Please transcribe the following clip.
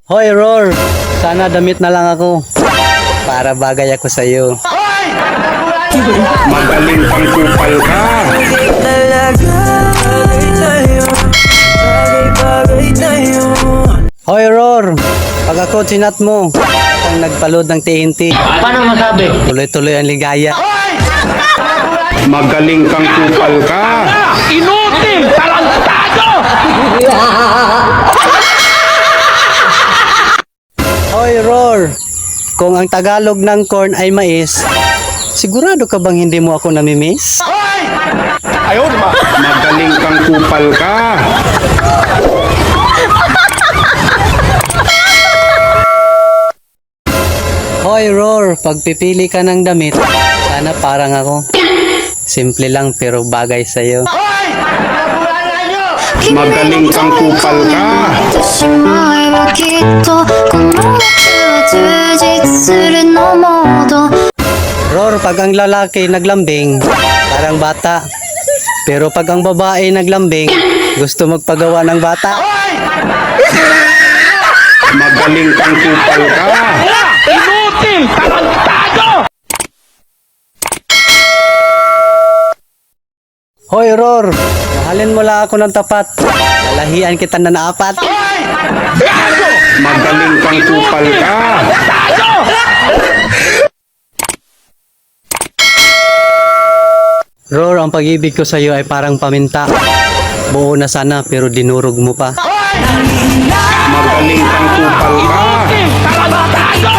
Hoy, Roar! Sana damit na lang ako. Para bagay ako sa'yo. Magaling pang kupal ka. Hoy, Roar! Pag ako chinat mo, ang nagpaload ng TNT. Paano masabi? Tuloy-tuloy ang ligaya. Magaling kang kupal ka. Inutil! Tarantado! Hoy, Roar! Kung ang Tagalog ng corn ay mais, sigurado ka bang hindi mo ako namimiss? Magaling kang kupal ka. Hoy, Roar! Pagpipili ka ng damit, sana parang ako. Simple lang pero bagay sa'yo. Magaling kang kupal ka. Roar, pag ang lalaki naglambing, parang bata. Pero pag ang babae naglambing, gusto magpagawa ng bata. Magaling kang kupal ka. Inutil! Tarantado! Hoy, Roar! Mahalin mo lang ako ng tapat. Lalahian kita na naapat. Magaling kang kupal ka. Roar, ang pag-ibig ko sa'yo ay parang paminta. Buo na sana pero dinurog mo pa. Magaling kang kupal ka. Tarantado!